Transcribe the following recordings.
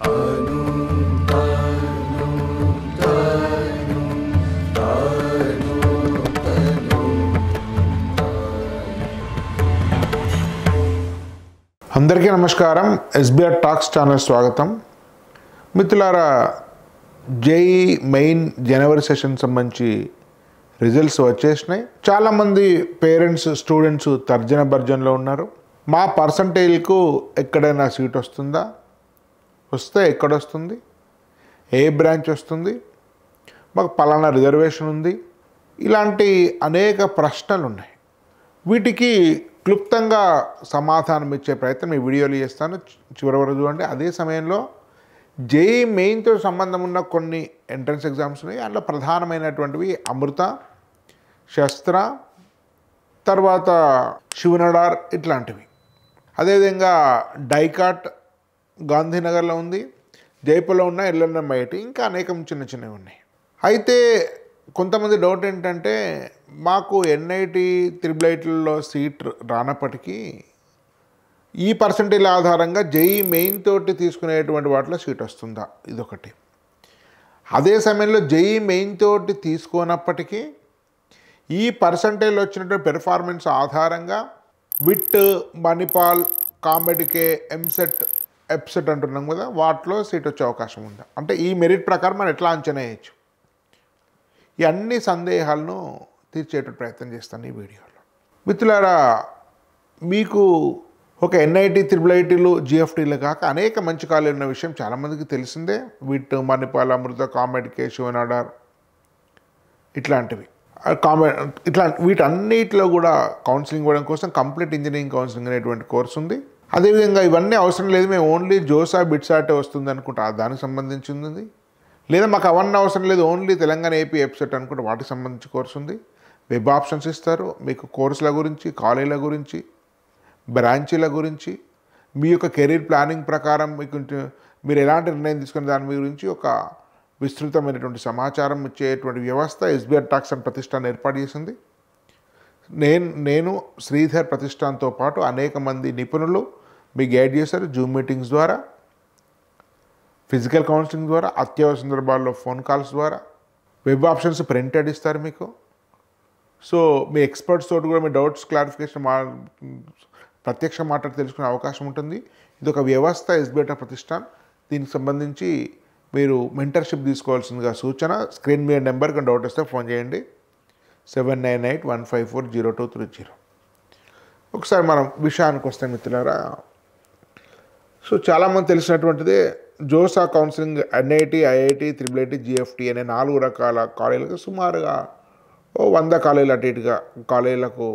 Anu, tanu, tanu, tanu, tanu. అందరికీ నమస్కారం. SBR talks channel స్వాగతం. మిత్రులారా, జేఈ మెయిన్ జనవరి సెషన్ సంబంధించి రిజల్ట్స్ వచ్చేసినాయి. చాలామంది పేరెంట్స్ స్టూడెంట్స్ తర్జన భర్జనలో ఉన్నారు. మా పర్సంటేజ్కు ఎక్కడైనా సీట్ వస్తుందా, వస్తే ఎక్కడొస్తుంది, ఏ బ్రాంచ్ వస్తుంది, మాకు పలానా రిజర్వేషన్ ఉంది, ఇలాంటి అనేక ప్రశ్నలు ఉన్నాయి. వీటికి క్లుప్తంగా సమాధానం ఇచ్చే ప్రయత్నం ఈ వీడియోలో చేస్తాను. చివరి వరకు చూడండి. అదే సమయంలో జేఈ మెయిన్తో సంబంధం ఉన్న కొన్ని ఎంట్రన్స్ ఎగ్జామ్స్ ఉన్నాయి. అందులో ప్రధానమైనటువంటివి అమృత, శస్త్ర, తర్వాత శివనడార్ ఇట్లాంటివి. అదేవిధంగా డైకాట్ గాంధీనగర్లో ఉంది, జైపూర్లో ఉన్న ఎల్ఎన్ఎం ఐఐటి, ఇంకా అనేకం చిన్న చిన్నవి ఉన్నాయి. అయితే కొంతమంది డౌట్ ఏంటంటే, మాకు ఎన్ఐటి త్రిబుల్ సీట్ రానప్పటికీ ఈ పర్సంటేజ్ ఆధారంగా జేఈ మెయిన్ తోటి తీసుకునేటువంటి వాటిలో సీట్ వస్తుందా, ఇదొకటి. అదే సమయంలో జేఈ మెయిన్ తోటి తీసుకోనప్పటికీ ఈ పర్సంటేజ్ వచ్చినటువంటి పెర్ఫార్మెన్స్ ఆధారంగా విట్, మణిపాల్, కామెడికే, ఎంసెట్, ఎప్సెట్ అంటున్నాం కదా, వాటిలో సీట్ వచ్చే అవకాశం ఉందా, అంటే ఈ మెరిట్ ప్రకారం మనం ఎట్లా అంచనా వేయచ్చు, ఈ అన్ని సందేహాలను తీర్చేటువంటి ప్రయత్నం చేస్తాను ఈ వీడియోలో. మిత్రులారా, మీకు ఒక ఎన్ఐటి త్రిబుల్ ఐటీలు జిఎఫ్టీలు కాక అనేక మంచి కాలేజీలు ఉన్న విషయం చాలామందికి తెలిసిందే. విట్, మణిపాల్, అమృత, కామెడికే, శివనాడార్ ఇట్లాంటివి వీటన్నిటిలో కూడా కౌన్సిలింగ్ ఇవ్వడం కోసం కంప్లీట్ ఇంజనీరింగ్ కౌన్సిలింగ్ అనేటువంటి కోర్సు ఉంది. అదేవిధంగా ఇవన్నీ అవసరం లేదు, మేము ఓన్లీ జోసా బిట్సాటే వస్తుంది అనుకుంటా, దానికి సంబంధించి ఉంది. లేదా మాకు అవన్నీ అవసరం లేదు, ఓన్లీ తెలంగాణ ఏపీ ఎప్సెట్ అనుకుంటే వాటికి సంబంధించి కోర్సు ఉంది. వెబ్ ఆప్షన్స్ ఇస్తారు మీకు, కోర్సుల గురించి, కాలేజీల గురించి, బ్రాంచీల గురించి, మీ యొక్క కెరీర్ ప్లానింగ్ ప్రకారం మీరు ఎలాంటి నిర్ణయం తీసుకునే దాని గురించి ఒక విస్తృతమైనటువంటి సమాచారం ఇచ్చేటువంటి వ్యవస్థ ఎస్బిఆర్ టాక్స్ అండ్ ప్రతిష్టాన్ ఏర్పాటు చేసింది. నేను శ్రీధర్ ప్రతిష్టాన్తో పాటు అనేక మంది నిపుణులు మీకు గైడ్ చేశారు. జూమ్ మీటింగ్స్ ద్వారా, ఫిజికల్ కౌన్సిలింగ్ ద్వారా, అత్యవసర సందర్భాల్లో ఫోన్ కాల్స్ ద్వారా, వెబ్ ఆప్షన్స్ ప్రింటెడ్ ఇస్తారు మీకు. సో మీ ఎక్స్పర్ట్స్ తోటి కూడా మీ డౌట్స్ క్లారిఫికేషన్ ప్రత్యక్ష మాట్లాడి తెలుసుకునే అవకాశం ఉంటుంది. ఇది ఒక వ్యవస్థ ఎస్బిఆర్ ప్రతిష్టాన్. దీనికి సంబంధించి మీరు మెంటర్షిప్ తీసుకోవాల్సిందిగా సూచన. స్క్రీన్ మీద నెంబర్కి డౌట్ వస్తే ఫోన్ చేయండి, 7981540230. ఒకసారి మనం విషయానికి వస్తే మిత్రులారా, సో చాలామంది తెలిసినటువంటిదే, JoSAA counselling NIT, IIT, triple IT, GFT అనే 4 రకాల కాలేజీలకు సుమారుగా 100 కాలేజీలు అటు ఇటుగా కాలేజీలకు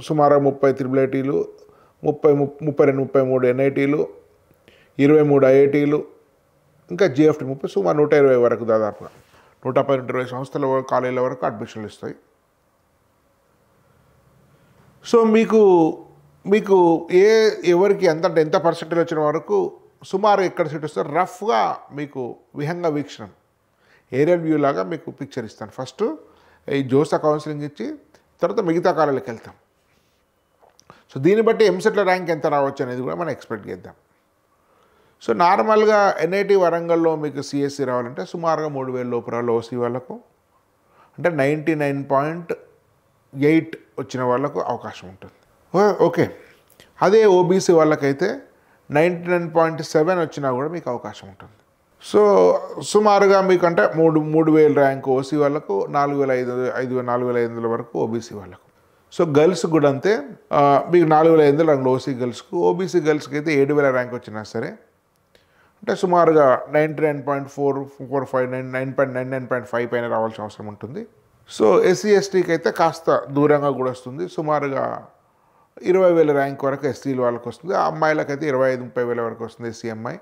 సుమారు 30 త్రిబుల్ ఐటీలు, 32-33 ఎన్ఐటీలు, 23 ఐఐటీలు, ఇంకా జిఎఫ్టీ 30, సుమారు 120 వరకు, దాదాపుగా 110-120 సంస్థల కాలేజీల వరకు అడ్మిషన్లు ఇస్తాయి. సో మీకు ఎవరికి ఎంత పర్సెంటేజ్ వచ్చిన వరకు సుమారు ఎక్కడ సీట్ వస్తారు, రఫ్గా మీకు విహంగ వీక్షణం, ఏరియల్ వ్యూ లాగా మీకు పిక్చర్ ఇస్తాను. ఫస్ట్ ఈ జోసా కౌన్సిలింగ్ ఇచ్చి తర్వాత మిగతా కాలేజీలకు వెళ్తాం. సో దీన్ని బట్టి ఎంసెట్ల ర్యాంక్ ఎంత రావచ్చు అనేది కూడా మనం ఎక్స్పెక్ట్ చేద్దాం. సో నార్మల్గా ఎన్ఐటి వరంగల్లో మీకు సిఎస్సి రావాలంటే సుమారుగా 3000 లోపు రావాలి ఓసీ వాళ్ళకు, అంటే 99.8 వచ్చిన వాళ్ళకు అవకాశం ఉంటుంది. ఓకే, అదే ఓబీసీ వాళ్ళకైతే 99.7 వచ్చినా కూడా మీకు అవకాశం ఉంటుంది. సో సుమారుగా మీకు అంటే 3000 ర్యాంక్ ఓసీ వాళ్ళకు, 4500 వరకు ఓబీసీ వాళ్ళకు. సో గర్ల్స్ కూడా అంతే, మీకు 4500 ర్యాంక్ ఓసీ గర్ల్స్కు, ఓబీసీ గర్ల్స్కి అయితే 7000 ర్యాంక్ వచ్చినా సరే అంటే సుమారుగా 99.445, 99.5 పైన రావాల్సిన అవసరం ఉంటుంది. సో ఎస్సీ ఎస్టీకి అయితే కాస్త దూరంగా కూడా వస్తుంది, సుమారుగా 20,000 ర్యాంక్ వరకు ఎస్టీల వాళ్ళకి వస్తుంది. ఆ అమ్మాయిలకైతే 25-30,000 వరకు వస్తుంది ఎస్సీ అమ్మాయి.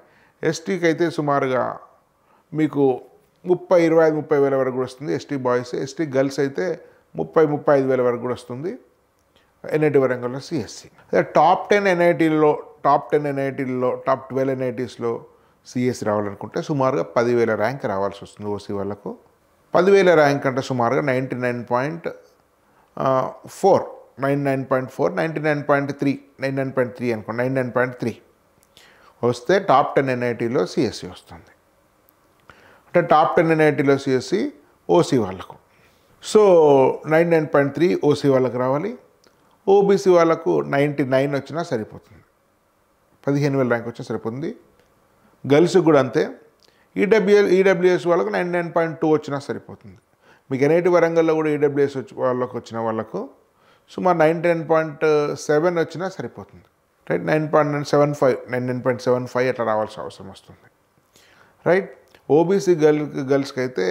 ఎస్టీకి అయితే సుమారుగా మీకు 25,000 వరకు కూడా వస్తుంది ఎస్టీ బాయ్స్. ఎస్టీ గర్ల్స్ అయితే 35,000 వరకు కూడా వస్తుంది ఎన్ఐటి వరంగల్లో సిఎస్సి. అదే టాప్ 10 ఎన్ఐటీల్లో, టాప్ 12 ఎన్ఐటీస్లో సిఎస్సి రావాలనుకుంటే సుమారుగా 10,000 ర్యాంక్ రావాల్సి వస్తుంది ఓసీ వాళ్ళకు. 10,000 ర్యాంక్ అంటే సుమారుగా 99.4, 99.3 అనుకోండి, 99.3 వస్తే టాప్ 10 ఎన్ఐటీలో సిఎస్సి వస్తుంది. అంటే టాప్ 10 ఎన్ఐటీలో సిఎస్సి ఓసీ వాళ్ళకు. సో 99.3 ఓసీ వాళ్ళకు రావాలి. ఓబీసీ వాళ్ళకు 99 వచ్చినా సరిపోతుంది, 15,000 ర్యాంక్ వచ్చినా సరిపోతుంది. గర్ల్స్కి కూడా అంతే. ఈడబ్ల్యూఎస్ వాళ్ళకు 99.2 వచ్చినా సరిపోతుంది. మీకు ఎన్ఐటి వరంగల్లో కూడా ఈడబ్ల్యూఎస్ వాళ్ళకు వచ్చిన వాళ్ళకు సుమారు 99.7 వచ్చినా సరిపోతుంది, రైట్. 99.75 అట్లా రావాల్సిన అవసరం వస్తుంది, రైట్. ఓబీసీ గర్ల్స్కి అయితే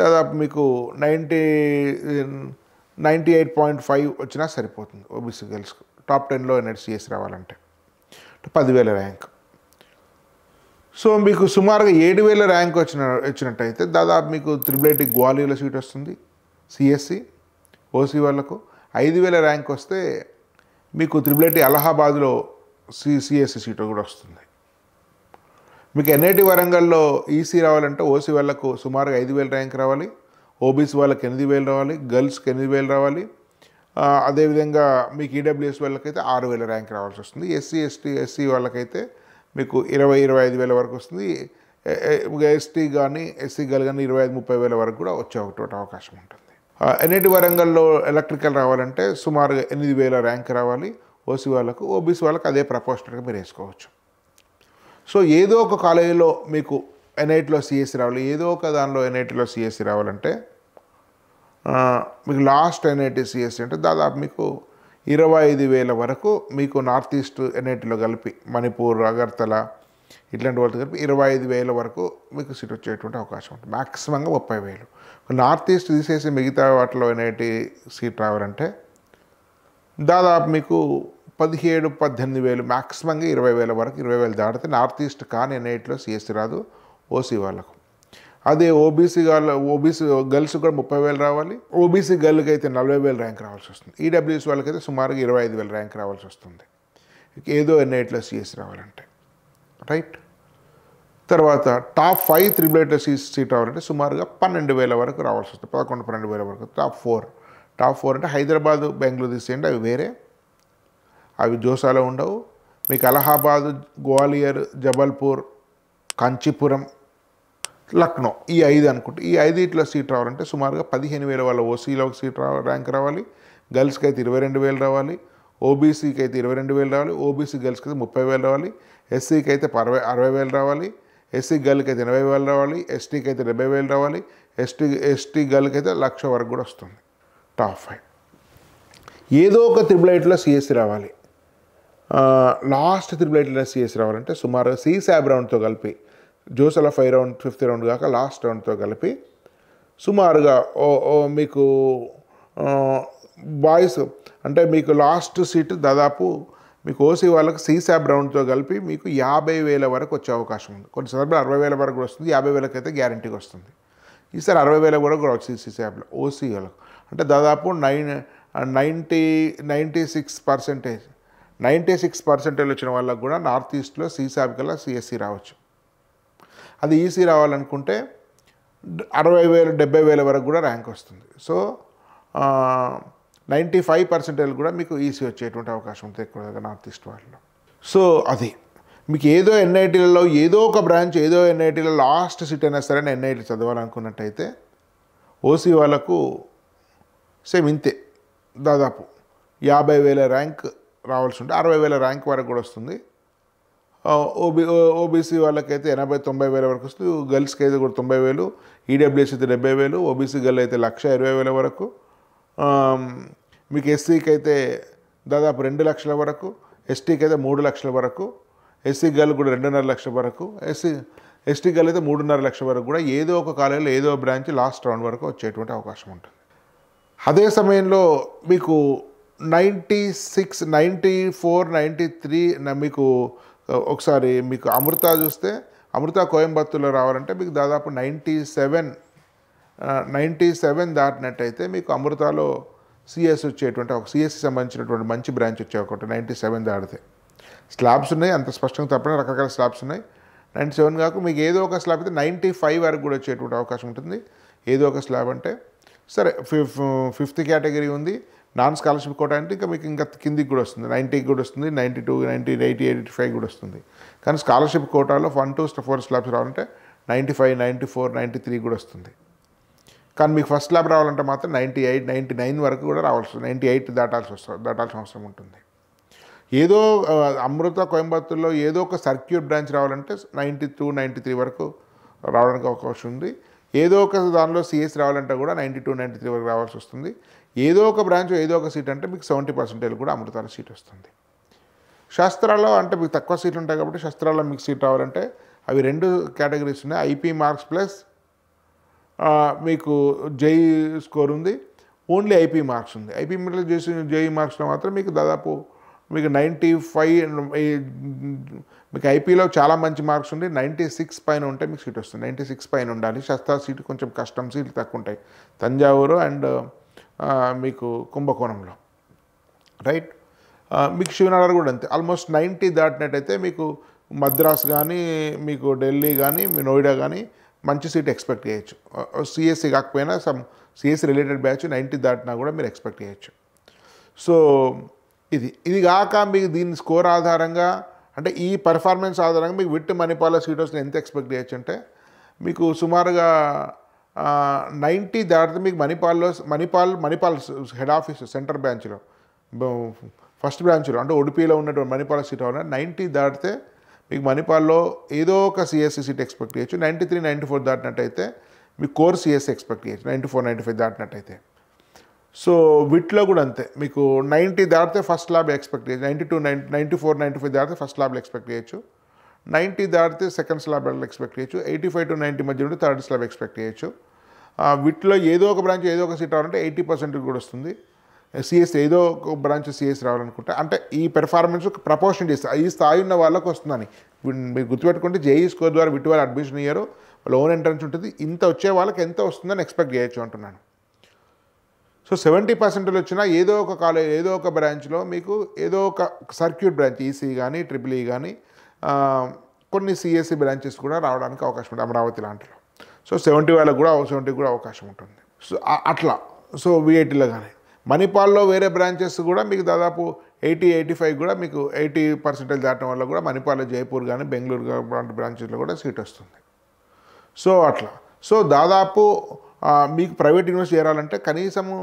దాదాపు మీకు 98.5 వచ్చినా సరిపోతుంది ఓబీసీ గర్ల్స్కి. టాప్ 10లో ఎన్ఐటి సిఎస్ రావాలంటే 10,000 ర్యాంక్. సో మీకు సుమారుగా 7,000 ర్యాంక్ వచ్చినట్టయితే దాదాపు మీకు త్రిబుల్ గ్వాలియర్లో సీట్ వస్తుంది సిఎస్సి ఓసీ వాళ్ళకు. 5,000 ర్యాంక్ వస్తే మీకు త్రిబుల్ అలహాబాద్లో సిఎస్సి సీటు కూడా వస్తుంది. మీకు ఎన్ఐటి వరంగల్లో ఈసీ రావాలంటే ఓసీ వాళ్ళకు సుమారుగా 5,000 ర్యాంక్ రావాలి, ఓబీసీ వాళ్ళకి 8,000 రావాలి, గర్ల్స్కి 8,000 రావాలి. అదేవిధంగా మీకు ఈడబ్ల్యూఎస్ వాళ్ళకైతే 6,000 ర్యాంక్ రావాల్సి వస్తుంది. ఎస్సీ వాళ్ళకైతే మీకు 20,000-25,000 వరకు వస్తుంది. ఎస్టీ కానీ ఎస్సీ గర్ల్ కానీ 25,000-30,000 వరకు కూడా వచ్చే అవకాశం ఉంటుంది. ఎన్ఐటి వరంగల్లో ఎలక్ట్రికల్ రావాలంటే సుమారుగా 8,000 ర్యాంక్ రావాలి ఓసీ వాళ్ళకు. ఓబీసీ వాళ్ళకి అదే ప్రపోర్షనల్గా మీరు వేసుకోవచ్చు. సో ఏదో ఒక కాలేజీలో మీకు ఎన్ఐటిలో సిఎస్సి రావాలి, ఏదో ఒక దానిలో ఎన్ఐటిలో సిఎస్సి రావాలంటే మీకు లాస్ట్ ఎన్ఐటి సిఎస్సి అంటే దాదాపు మీకు 25,000 వరకు మీకు నార్త్ ఈస్ట్ ఎన్ఐటిలో కలిపి మణిపూర్, అగర్తల ఇట్లాంటి వాళ్ళతో కలిపి 25,000 వరకు మీకు సీట్ వచ్చేటువంటి అవకాశం ఉంటుంది. మ్యాక్సిమంగా 30,000. నార్త్ ఈస్ట్ తీసేసి మిగతా వాటిలో ఎన్ఐటి సీట్ రావాలంటే దాదాపు మీకు 17,000-18,000, మ్యాక్సిమంగా 20,000 వరకు. 20,000 దాటితే నార్త్ ఈస్ట్ కానీ ఎన్ఐటిలో సిఎస్సి రాదు ఓసీ వాళ్ళకు. అదే ఓబీసీ గర్ల్స్ కూడా 30,000 రావాలి. ఓబీసీ గర్ల్కి అయితే 40,000 ర్యాంక్ రావాల్సి వస్తుంది. ఈడబ్ల్యూఎస్ వాళ్ళకైతే సుమారుగా 25,000 ర్యాంక్ రావాల్సి వస్తుంది ఏదో ఎన్ఐటిలో సిఎస్సి రావాలంటే, రైట్. తర్వాత టాప్ 5 త్రిబుల్ సీట్ రావాలంటే సుమారుగా 12,000 వరకు రావాల్సి వస్తుంది, 11,000-12,000 వరకు. టాప్ 4 అంటే హైదరాబాదు, బెంగళూరు తీసేయండి, అవి వేరే, అవి జోసాలో ఉండవు. మీకు అలహాబాద్, గ్వాలియర్, జబల్పూర్, కాంచీపురం, లక్నో, ఈ 5 అనుకుంటే ఈ 5 సీట్ రావాలంటే సుమారుగా 15,000 వాళ్ళ ఓసీలో సీట్ ర్యాంక్ రావాలి. గర్ల్స్కి అయితే 22,000 రావాలి, ఓబీసీకి అయితే 22,000 రావాలి, ఓబీసీ గర్ల్స్కి అయితే 30,000 రావాలి, ఎస్సీకి అయితే 60,000 రావాలి, ఎస్సీ గర్ల్కి అయితే 80,000 రావాలి, ఎస్టీకి అయితే 70,000 రావాలి, ఎస్టీ గర్ల్కి అయితే 1,00,000 వరకు కూడా వస్తుంది. టాప్ 5 ఏదో ఒక త్రిబుల్ సిఎస్సి రావాలి. లాస్ట్ త్రిబుల్ సిఎస్సి రావాలంటే సుమారుగా సిసాబ్ రౌండ్తో కలిపి, జోసల 5 రౌండ్ 5th రౌండ్ కాక లాస్ట్ రౌండ్తో కలిపి సుమారుగా మీకు బాయ్స్ అంటే మీకు లాస్ట్ సీట్ దాదాపు మీకు ఓసీ వాళ్ళకి సిసాబ్ రౌండ్తో కలిపి మీకు 50,000 వరకు వచ్చే అవకాశం ఉంది. కొన్ని సందర్భాలు 60,000 వరకు కూడా వస్తుంది, 50,000 అయితే గ్యారంటీగా వస్తుంది. ఈసారి 60,000 వరకు కూడా వచ్చింది సిసాబ్లో ఓసీ వాళ్ళకు. అంటే దాదాపు 96% వచ్చిన వాళ్ళకు కూడా నార్త్ ఈస్ట్లో సిసాబ్ కల్లా సిఎస్సి రావచ్చు. అది ఈసీ రావాలనుకుంటే 60,000-70,000 వరకు కూడా ర్యాంక్ వస్తుంది. సో 95% కూడా మీకు ఈసీ వచ్చేటువంటి అవకాశం ఉంటుంది ఎక్కువగా నార్త్ ఈస్ట్ వాళ్ళలో. సో అది మీకు ఏదో ఎన్ఐటీలలో ఏదో ఒక బ్రాంచ్ ఏదో ఎన్ఐటీలో లాస్ట్ సీట్ అయినా సరే ఎన్ఐటీ చదవాలనుకున్నట్టయితే ఓసీ వాళ్ళకు సేమ్ ఇంతే, దాదాపు 50,000 ర్యాంక్ రావాల్సి ఉంటే 60,000 ర్యాంక్ వరకు కూడా వస్తుంది. ఓబీసీ వాళ్ళకైతే 80,000-90,000 వరకు వస్తుంది. గర్ల్స్కి అయితే కూడా 90,000, ఈడబ్ల్యూఎస్ అయితే 70,000, ఓబీసీ గర్ల్ అయితే 1,20,000 వరకు. మీకు ఎస్సీకి అయితే దాదాపు 2 లక్షల వరకు, ఎస్టీకి అయితే 3 లక్షల వరకు, ఎస్సీ గర్ల్ కూడా 2.5 లక్షల వరకు, ఎస్టీ గర్ల్ అయితే 3.5 లక్షల వరకు కూడా ఏదో ఒక కాలేజీలో ఏదో బ్రాంచ్ లాస్ట్ రౌండ్ వరకు వచ్చేటువంటి అవకాశం ఉంటుంది. అదే సమయంలో మీకు 96, 94, 93 మీకు ఒకసారి మీకు అమృత చూస్తే అమృత కోయంబత్తూర్లో రావాలంటే మీకు దాదాపు 97 దాటినట్టయితే మీకు అమృతలో సిఎస్ వచ్చేటువంటి ఒక సిఎస్సి సంబంధించినటువంటి మంచి బ్రాంచ్ వచ్చే ఒకటి 97 దాటితే. స్లాబ్స్ ఉన్నాయి, అంత స్పష్టంగా తప్పని రకరకాల స్లాబ్స్ ఉన్నాయి. 97 కాక మీకు ఏదో ఒక స్లాబ్ అయితే 95 వరకు కూడా వచ్చేటువంటి అవకాశం ఉంటుంది. ఏదో ఒక స్లాబ్ అంటే సరే 5th కేటగిరీ ఉంది, నాన్ స్కాలర్షిప్ కోటా అంటే ఇంకా మీకు ఇంకా కిందికి కూడా వస్తుంది, 90కి కూడా వస్తుంది, 92, 90, 80, 85 కూడా వస్తుంది. కానీ స్కాలర్షిప్ కోటాలో 1 to 4 స్లాబ్స్ రావాలంటే 95, 94, 93 కూడా వస్తుంది. కానీ మీకు ఫస్ట్ స్లాబ్ రావాలంటే మాత్రం 98, 99 వరకు కూడా రావాల్సి వస్తుంది. 98 దాటాల్సిన అవసరం ఉంటుంది. ఏదో అమృత కోయంబత్తూర్లో ఏదో ఒక సర్క్యూట్ బ్రాంచ్ రావాలంటే 92, 93 వరకు రావడానికి అవకాశం ఉంది. ఏదో ఒక దానిలో సిఎస్ రావాలంటే కూడా 92, 93 వరకు రావాల్సి వస్తుంది. ఏదో ఒక బ్రాంచ్ ఏదో ఒక సీట్ అంటే మీకు 70% కూడా అమృతాల సీట్ వస్తుంది. శాస్త్రాల్లో అంటే మీకు తక్కువ సీట్లు ఉంటాయి కాబట్టి శాస్త్రాల్లో మీకు సీట్ రావాలంటే అవి 2 కేటగిరీస్ ఉన్నాయి. ఐపీ మార్క్స్ ప్లస్ మీకు జేఈ స్కోర్ ఉంది. ఓన్లీ ఐపీ మార్క్స్ ఉంది. ఐపీ మీద చేసిన జేఈ మార్క్స్లో మాత్రం మీకు దాదాపు మీకు 95 మీకు ఐపీలో చాలా మంచి మార్క్స్ ఉండి 96 పైన ఉంటే మీకు సీట్ వస్తుంది. 96 పైన ఉండాలి. శాస్త్ర సీటు కొంచెం కష్టం, సీట్లు తక్కువ ఉంటాయి తంజావూరు అండ్ మీకు కుంభకోణంలో, రైట్. మీకు శివనగర్ కూడా అంతే. ఆల్మోస్ట్ 90 దాటినట్టయితే మీకు మద్రాస్ కానీ మీకు ఢిల్లీ కానీ మీ నోయిడా కానీ మంచి సీట్ ఎక్స్పెక్ట్ చేయొచ్చు. సిఎస్సి కాకపోయినా సిఎస్సి రిలేటెడ్ బ్యాచ్ 90 దాటినా కూడా మీరు ఎక్స్పెక్ట్ చేయొచ్చు. సో ఇది కాక మీకు దీని స్కోర్ ఆధారంగా అంటే ఈ పర్ఫార్మెన్స్ ఆధారంగా మీకు విట్ మణిపాల్లో సీట్ వస్తుంది ఎంత ఎక్స్పెక్ట్ చేయొచ్చు అంటే మీకు సుమారుగా 90 దాటితే మీకు మణిపాల్ హెడ్ ఆఫీస్ సెంటర్ బ్రాంచ్లో ఫస్ట్ బ్రాంచ్లో అంటే ఉడిపిలో ఉన్నటువంటి మణిపాల్ సీట్ అవ్వాలి. 90 దాటితే మీకు మణిపాల్లో ఏదో ఒక సిఎస్సి సీట్ ఎక్స్పెక్ట్ చేయొచ్చు. 93, 94 దాటినట్టయితే మీకు కోర్ సిఎస్సి ఎక్స్పెక్ట్ చేయొచ్చు. 94, 95 దాటినట్టయితే. సో విట్లో కూడా అంతే. మీకు 90 దాటితే ఫస్ట్ ల్యాబ్ ఎక్స్పెక్ట్ చేయొచ్చు. 92, 94, 95 దాటితే ఫస్ట్ ల్యాబ్లో ఎక్స్పెక్ట్ చేయొచ్చు. 90 దాటితే సెకండ్ స్లాబ్లో ఎక్స్పెక్ట్ చేయొచ్చు. 85 to 90 మధ్య ఉంటే థర్డ్ స్లాబ్ ఎక్స్పెక్ట్ చేయొచ్చు. విట్లో ఏదో ఒక బ్రాంచ్ ఏదో ఒక సీట్ రావాలంటే 80% కూడా వస్తుంది. సిఎస్ ఏదో ఒక బ్రాంచ్ సిఎస్ రావాలనుకుంటే అంటే ఈ పెర్ఫార్మెన్స్ ప్రపోర్షన్ చేస్తారు. ఈ స్థాయి ఉన్న వాళ్ళకు వస్తుందని మీరు గుర్తుపెట్టుకుంటే జేఈ స్కోర్ ద్వారా విట్ వాళ్ళు అడ్మిషన్ ఇయ్యారు, వాళ్ళ ఓన్ ఎంట్రన్స్ ఉంటుంది. ఇంత వచ్చే వాళ్ళకి ఎంత వస్తుందని ఎక్స్పెక్ట్ చేయొచ్చు అంటున్నాను. సో 70% వచ్చినా ఏదో ఒక కాలేజ్ ఏదో ఒక బ్రాంచ్లో మీకు ఏదో ఒక సర్క్యూట్ బ్రాంచ్ ఈసీ కానీ ట్రిపుల్ ఈ కానీ కొన్ని సిఎస్సి బ్రాంచెస్ కూడా రావడానికి అవకాశం ఉంటుంది అమరావతి లాంటిలో. సో 70 వాళ్ళకు కూడా 70 కూడా అవకాశం ఉంటుంది. సో అట్లా సో విఐటీలో కానీ మణిపాల్లో వేరే బ్రాంచెస్ కూడా మీకు దాదాపు 80, 85 కూడా మీకు 80% దాటడం వల్ల కూడా మణిపాల్లో జైపూర్ కానీ బెంగళూరు లాంటి బ్రాంచెస్లో కూడా సీట్ వస్తుంది. సో అట్లా సో దాదాపు మీకు ప్రైవేట్ యూనివర్సిటీ చేరాలంటే కనీసము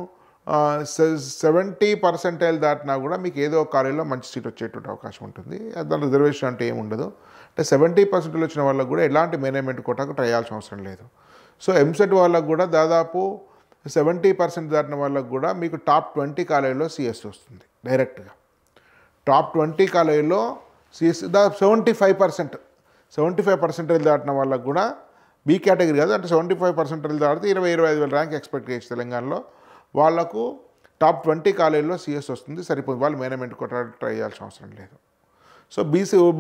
70% దాటినా కూడా మీకు ఏదో ఒక కాలేజీలో మంచి సీట్ వచ్చేటువంటి అవకాశం ఉంటుంది. దాని రిజర్వేషన్ అంటే ఏమి ఉండదు. అంటే 70% వచ్చిన వాళ్ళకు కూడా ఎలాంటి మేనేజ్మెంట్ కోటాకు ట్రై చేయాల్సిన అవసరం లేదు. సో ఎంసెట్ వాళ్ళకు కూడా దాదాపు 70% దాటిన వాళ్ళకు కూడా మీకు టాప్ 20 కాలేజీలో సిఎస్ వస్తుంది డైరెక్ట్గా. టాప్ 20 కాలేజీలో సిఎస్ దాదాపు 75% దాటిన వాళ్ళకు కూడా బీ కేటగిరీ కాదు అంటే 75% దాటితే 20-25 వేల ర్యాంక్ ఎక్స్పెక్ట్ చేయొచ్చు తెలంగాణలో. వాళ్ళకు టాప్ 20 కాలేజీలో సిఎస్ వస్తుంది, సరిపోతుంది. వాళ్ళు మేనేజ్మెంట్ కోటా ట్రై చేయాల్సిన అవసరం లేదు. సో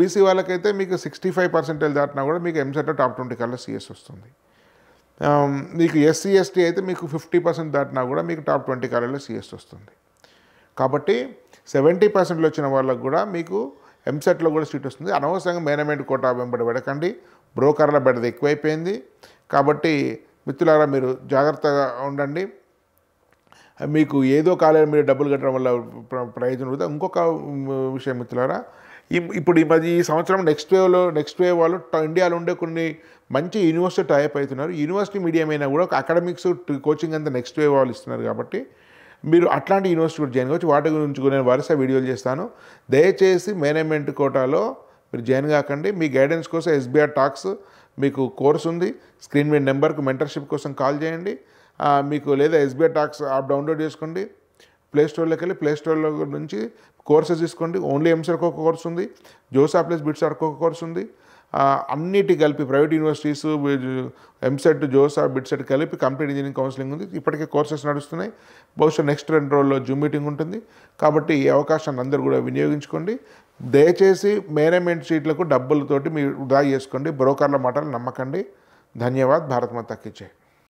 బీసీ వాళ్ళకైతే మీకు 65% దాటినా కూడా మీకు ఎంసెట్ టాప్ 20 కాలేజీలో సిఎస్ వస్తుంది. మీకు ఎస్సీ ఎస్టీ అయితే మీకు 50% దాటినా కూడా మీకు టాప్ 20 కాలేజీలో సిఎస్ వస్తుంది. కాబట్టి 70% వచ్చిన వాళ్ళకు కూడా మీకు ఎంసెట్లో కూడా సీట్ వస్తుంది. అనవసరంగా మేనేజ్మెంట్ కోటా వెంబడి పెడకండి. బ్రోకర్ల బెడద ఎక్కువైపోయింది. కాబట్టి మిత్రులారా మీరు జాగ్రత్తగా ఉండండి. మీకు ఏదో కాలేజీ మీరు డబ్బులు కట్టడం వల్ల ప్రయోజనం ఉంటుంది. ఇంకొక విషయం మిత్రులారా, ఇప్పుడు ఈ సంవత్సరం నెక్స్ట్ వేవ్ వాళ్ళు ఇండియాలో ఉండే కొన్ని మంచి యూనివర్సిటీ టైప్ అవుతున్నారు. యూనివర్సిటీ మీడియం అయినా కూడా అకాడమిక్స్ కోచింగ్ అంతా నెక్స్ట్ వేవ్ వాళ్ళు ఇస్తున్నారు. కాబట్టి మీరు అట్లాంటి యూనివర్సిటీ కూడా జాయిన్ కావచ్చు. వాటి గురించి నేను వరుస వీడియోలు చేస్తాను. దయచేసి మేనేజ్మెంట్ కోటాలో మీరు జాయిన్ కాకండి. మీ గైడెన్స్ కోసం ఎస్బీఆర్ టాక్స్ మీకు కోర్స్ ఉంది. స్క్రీన్ మీద నెంబర్కి మెంటర్షిప్ కోసం కాల్ చేయండి. మీకు లేదా ఎస్బీఆర్ టాక్స్ యాప్ డౌన్లోడ్ చేసుకోండి. ప్లేస్టోర్లోకి వెళ్ళి ప్లేస్టోర్లో నుంచి కోర్సెస్ తీసుకోండి. ఓన్లీ ఎంసెట్కి ఒక కోర్స్ ఉంది, జోసా ప్లస్ బిట్సాట్కి ఒక కోర్స్ ఉంది. అన్నిటి కలిపి ప్రైవేట్ యూనివర్సిటీస్ ఎంసెట్ జోసా బిట్సెట్ కలిపి కంప్లీట్ ఇంజనీరింగ్ కౌన్సిలింగ్ ఉంది. ఇప్పటికే కోర్సెస్ నడుస్తున్నాయి. బహుశా నెక్స్ట్ 2 రోజుల్లో జూమ్ మీటింగ్ ఉంటుంది. కాబట్టి ఈ అవకాశాన్ని అందరూ కూడా వినియోగించుకోండి. దయచేసి మేనేజ్మెంట్ సీట్లకు డబ్బులతోటి మీరు వృధా చేసుకోండి. బ్రోకర్ల మాటలు నమ్మకండి. ధన్యవాద్. భారత్ మాతా కీ జై.